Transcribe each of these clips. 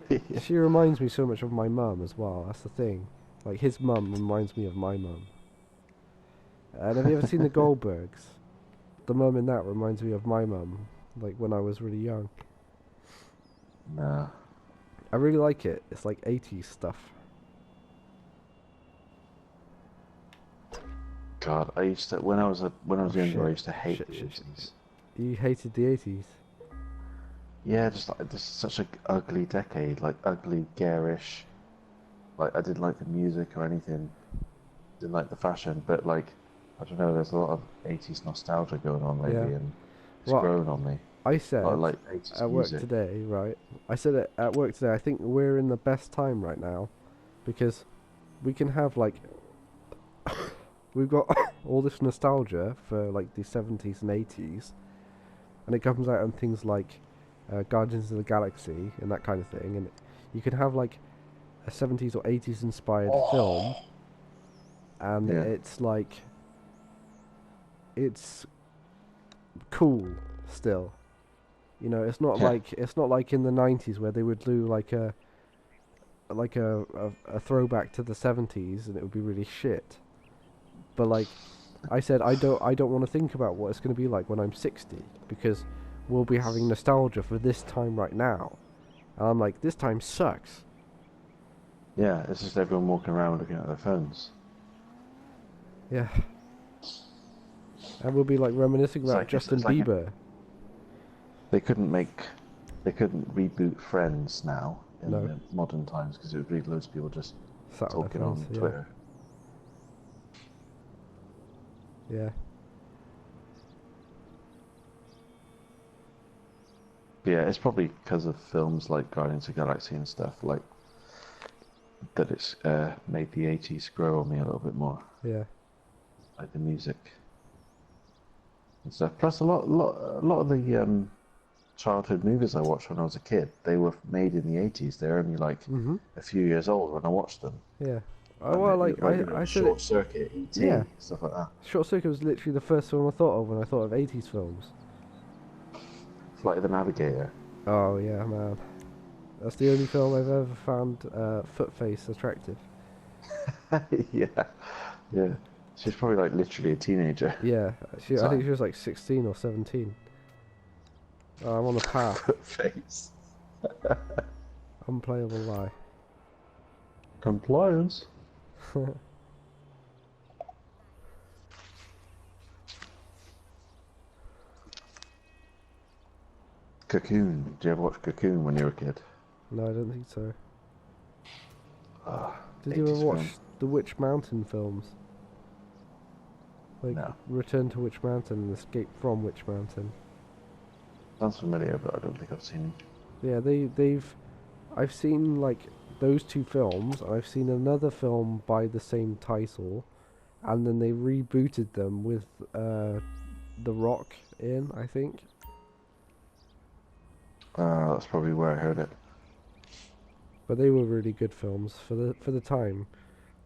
Yeah. She reminds me so much of my mum as well. That's the thing. Like his mum reminds me of my mum. And have you ever seen the Goldbergs? The mum in that reminds me of my mum, like when I was really young. No. I really like it. It's like 80s stuff. God, I used to when I Oh was younger, I shit. used to hate Shit, the shit, shit. 80s. You hated the 80s? Yeah, just like just such a ugly decade, like ugly, garish. Like I didn't like the music or anything, didn't like the fashion, but like I don't know, there's a lot of 80s nostalgia going on Yeah. lately, and it's Well, grown on me. I A lot of said like 80s at work music. today, right? I said it at work today. I think we're in the best time right now because we can have like we've got all this nostalgia for like the 70s and 80s, and it comes out in things like Guardians of the Galaxy and that kind of thing. And you can have like a 70s or 80s inspired film, and Yeah, it's like it's cool still. You know, yeah. it's not like in the 90s where they would do like a throwback to the 70s and it would be really shit. But like I said, I don't want to think about what it's going to be like when I'm 60 because we'll be having nostalgia for this time right now. And I'm like, this time sucks. Yeah, it's just everyone walking around looking at their phones. Yeah. And we'll be like reminiscing It's about like Justin it's like Bieber. they couldn't make they couldn't reboot Friends now in No, the modern times because it would be loads of people just sat on their talking phones. on Yeah, Twitter. yeah, But yeah, it's probably because of films like Guardians of the Galaxy and stuff like that. It's made the 80s grow on me a little bit more, yeah. like the music and stuff. Plus, a lot of the childhood movies I watched when I was a kid, they were made in the 80s. They're only like Mhm. a few years old when I watched them. Yeah. And Well, like like, you know, I said it. Short Circuit, Yeah. E.T., stuff like that. Short Circuit was literally the first film I thought of when I thought of 80s films. Flight of the Navigator. Oh yeah, man. That's the only film I've ever found Footface attractive. Yeah, yeah. She's probably like literally a teenager at Yeah, the I think time. she was like 16 or 17. Oh, I'm on the path. Face. Unplayable lie. Compliance. Cocoon. Did you ever watch Cocoon when you were a kid? No, I don't think so. Ah, Did you ever 80s watch film. the Witch Mountain films? Like No. Return to Witch Mountain and Escape from Witch Mountain. Sounds familiar, but I don't think I've seen Yeah, they've I've seen like those two films. I've seen another film by the same title, and then they rebooted them with The Rock in, I think. it. That's probably where I heard it. But they were really good films for the time.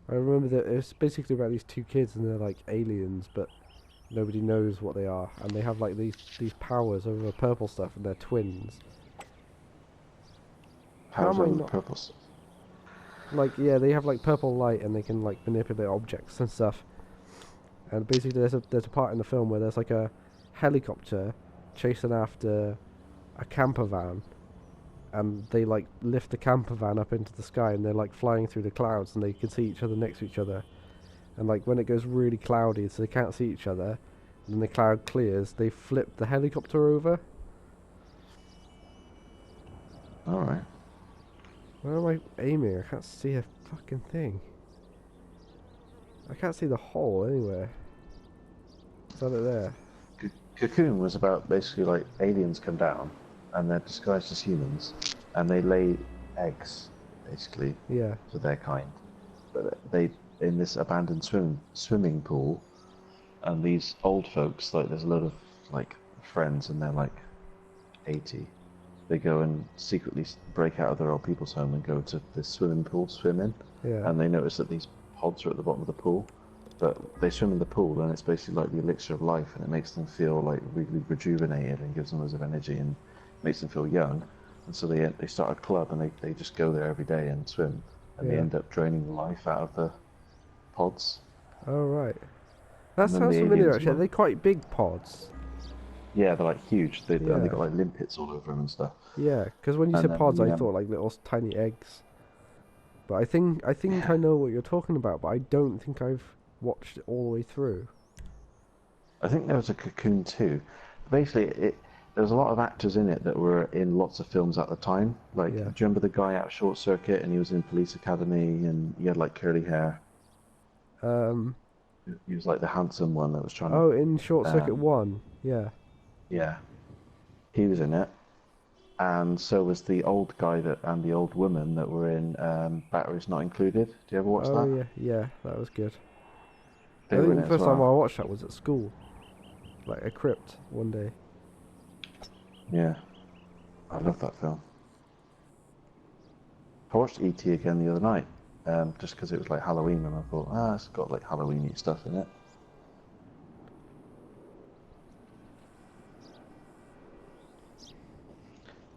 I remember that it's basically about these two kids and they're like aliens, but nobody knows what they are, and they have like these powers over purple stuff, and they're twins. How Powers am I over the not purple stuff. like yeah? They have like purple light, and they can like manipulate objects and stuff. And basically, there's a part in the film where there's like a helicopter chasing after a camper van, and they like lift the camper van up into the sky, and they're like flying through the clouds, and they can see each other next to each other. And like when it goes really cloudy, so they can't see each other, and then the cloud clears, they flip the helicopter over. Alright. Where am I aiming? I can't see a fucking thing. I can't see the hole anywhere. Is that it there? Cocoon was about basically like aliens come down and they're disguised as humans and they lay eggs, basically, Yeah. for their kind. But they in this abandoned swimming pool, and these old folks, like there's a lot of like friends and they're like 80. They go and secretly break out of their old people's home and go to this swimming pool, swim in, Yeah. and they notice that these pods are at the bottom of the pool. But they swim in the pool, and it's basically like the elixir of life, and it makes them feel like really rejuvenated and gives them loads of energy and makes them feel young. and so they start a club, and they just go there every day and swim, and they Yeah. end up draining the life out of the pods. Oh right. That And then the sounds familiar aliens actually. Are will. they quite big pods? Yeah, they're like huge. And they Yeah. got like limpets all over them and stuff. Yeah. Because when you And said then pods, I the thought like little tiny eggs. But I think yeah, I know what you're talking about, but I don't think I've watched it all the way through. I think there was a Cocoon too. Basically, there was a lot of actors in it that were in lots of films at the time. Like, do Yeah. you remember the guy out of Short Circuit, and he was in Police Academy, and he had like curly hair. Um. He was like the handsome one that was trying Oh, in Short to. Circuit 1. Yeah. Yeah, he was in it, and so was the old guy that and the old woman that were in Batteries Not Included. Do you ever watch Oh that? yeah. Yeah. That was good. I They were think in the it as first time I well. watched that was at school, like a crypt one day. Yeah, I love that film. I watched E.T. again the other night, just because it was like Halloween, and I thought, it's got like Halloweeny stuff in it.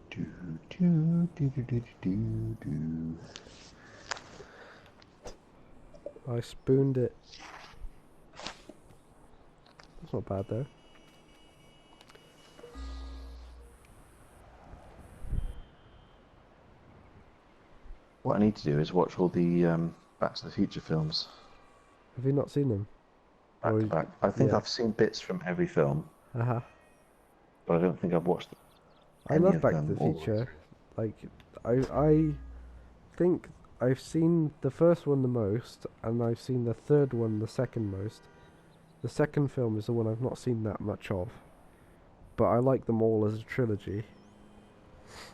Do do do do do do do. I spooned it. That's not bad though. What I need to do is watch all the Back to the Future films Have you not seen them? back Or to back. I think yeah. I've seen bits from every film, Uh-huh. but I don't think I've watched I any love of Back to them the all the way Future. through. Like, I think I've seen the first one the most, and I've seen the third one the second most. The second film is the one I've not seen that much of, but I like them all as a trilogy.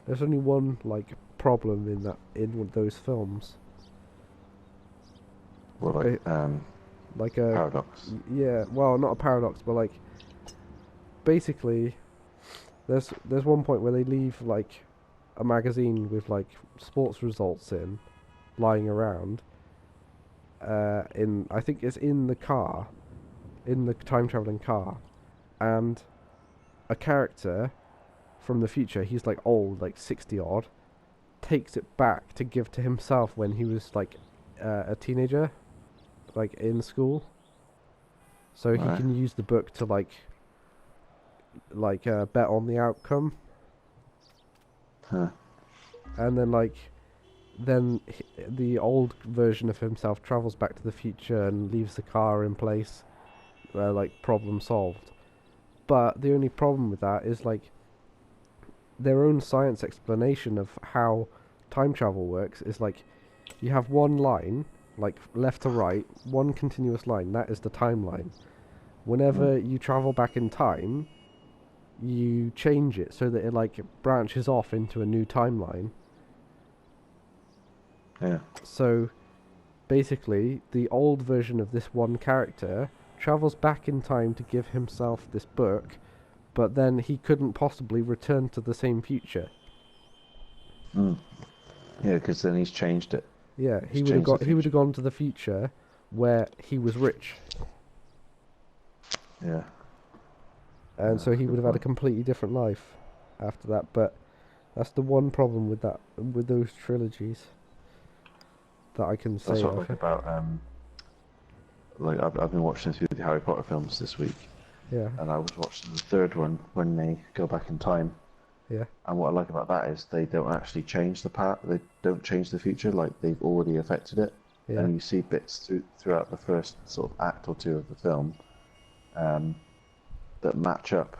There's only one like problem in those films. Well, Ba- like a Paradox. yeah, well, not a paradox, but like basically there's one point where they leave like a magazine with like sports results in lying around in I think it's in the car, in the time traveling car, and a character from the future, he's like old, like 60 odd, takes it back to give to himself when he was like a teenager, like in school, so he Right. can use the book to bet on the outcome. Huh. And then the old version of himself travels back to the future and leaves the car in place, like problem solved. But the only problem with that is like their own science explanation of how time travel works is like you have one line, like left to right, one continuous line, that is the timeline. Mm. Whenever you travel back in time, you change it so that it like branches off into a new timeline. Yeah. So basically, the old version of this one character travels back in time to give himself this book, but then he couldn't possibly return to the same future. Mm. Yeah, because then he's changed it. Yeah, He's changed the he would future. have gone to the future where he was rich, Yeah. and so That's a he would good have had a point. completely different life after that. But that's the one problem with those trilogies that I can That's say what I of like it. about like I've been watching a few of the Harry Potter films this week, Yeah, and I was watching the third one when they go back in time. yeah, And what I like about that is they don't actually change the past. They don't change the future. Like they've already affected it, yeah, and you see bits throughout the first sort of act or two of the film um, that match up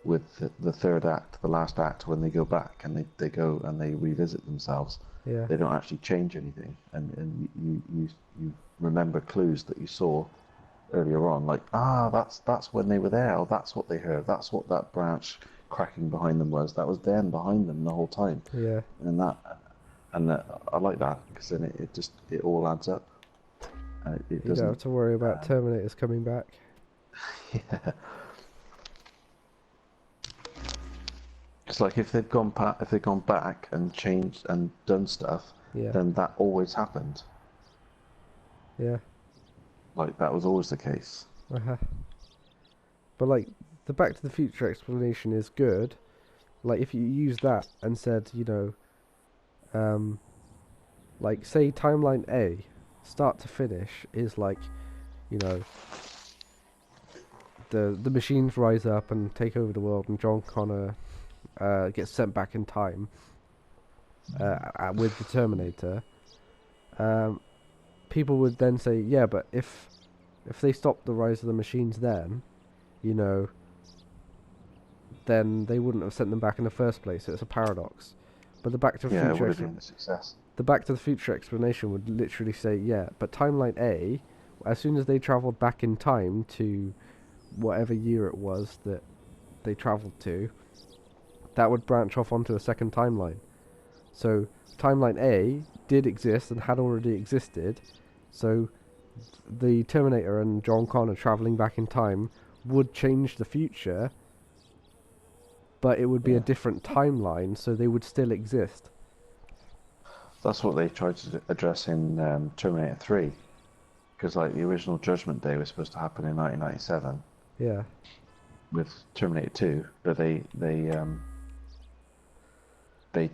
with the third act, the last act, when they go back and they go and they revisit themselves. yeah. They don't actually change anything, and you remember clues that you saw earlier on, like that's when they were there, or that's what they heard, that's what that branch cracking behind them was. That was them behind them the whole time, Yeah, and I like that because then it all adds up, and it you don't doesn't. have to worry about Um, Terminators coming back. yeah, it's like if they've gone back and changed and done stuff, Yeah, then that always happened. yeah. Like that was always the case. Uh-huh. But like the Back to the Future explanation is good, Like if you use that and said, like say timeline A, start to finish is like, you know, the machines rise up and take over the world, and John Connor gets sent back in time with the Terminator. People would then say, yeah, but if they stop the rise of the machines, then, then they wouldn't have sent them back in the first place. So it's a paradox. But the Back to the Yeah, it Future would have been a success. the Back to the Future explanation would literally say, yeah, but timeline A, as soon as they travelled back in time to whatever year it was that they travelled to, that would branch off onto a second timeline. So timeline A did exist and had already existed, so the Terminator and John Connor travelling back in time would change the future, but it would be a different timeline, so they would still exist. That's what they tried to address in Terminator 3, because like the original Judgment Day was supposed to happen in 1997. Yeah. With Terminator 2, but they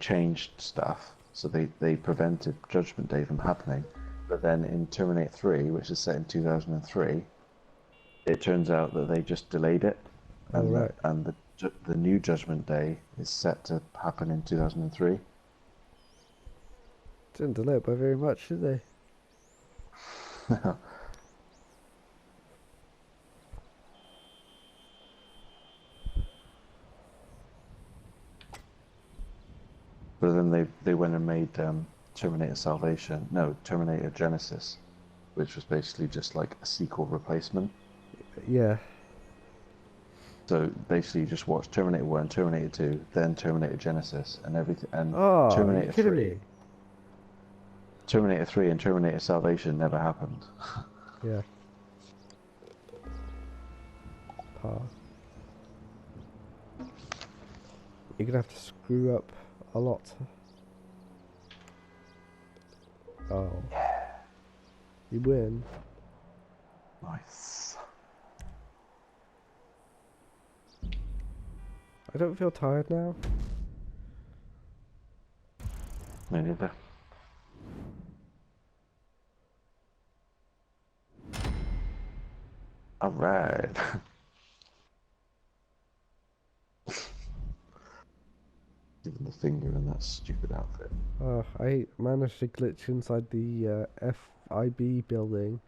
changed stuff, so they prevented Judgment Day from happening. But then in Terminator 3, which is set in 2003, it turns out that they just delayed it, and the new Judgment Day is set to happen in 2003. Didn't delay it by very much, did they? But then they went and made Terminator Genesis, which was basically just like a sequel replacement. Yeah. So basically, you just watch Terminator 1, Terminator 2, then Terminator Genesis, and everything. And Terminator 3. Terminator 3 and Terminator Salvation never happened. Yeah. You're gonna have to screw up a lot. Oh. Yeah. You win. Nice. I don't feel tired now. Me neither. Alright. Even the finger in that stupid outfit. I managed to glitch inside the FIB building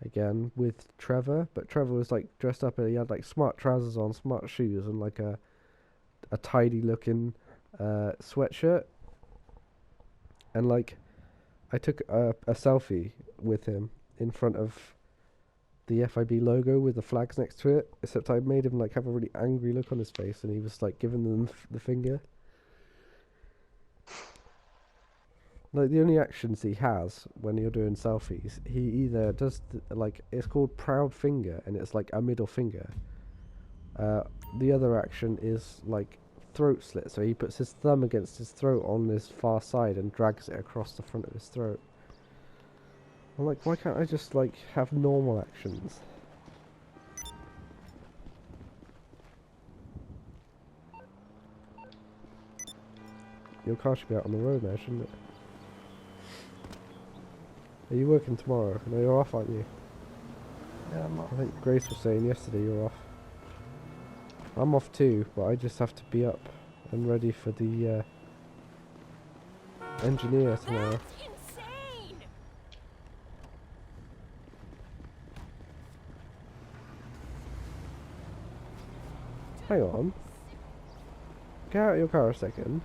again with Trevor, but Trevor was like dressed up and he had like smart trousers on, smart shoes, and like a tidy looking sweatshirt. And like I took a selfie with him in front of the FIB logo with the flags next to it, except I made him like have a really angry look on his face, and he was like giving them the finger. Like the only actions he has when you're doing selfies, he either does like it's called proud finger, and it's like a middle finger. The other action is like throat slit, so he puts his thumb against his throat on his far side and drags it across the front of his throat. I'm like, why can't I just like have normal actions? Your car should be out on the road now, shouldn't it? Are you working tomorrow? No, you're off, aren't you? Yeah, I'm off. I think Grace was saying yesterday you're off. I'm off too, but I just have to be up and ready for the engineer tomorrow. Hang on. Get out of your car a second.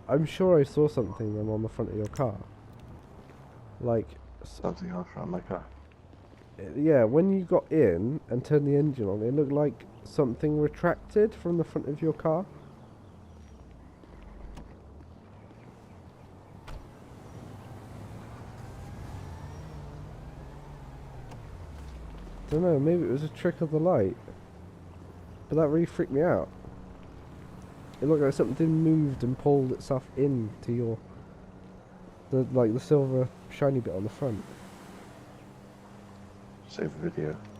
I'm sure I saw something then on the front of your car. Like... Something on front of my car. Yeah, when you got in and turned the engine on, it looked like something retracted from the front of your car. Don't know, maybe it was a trick of the light. But that really freaked me out. It looked like something moved and pulled itself into your... the silver shiny bit on the front. Save the video.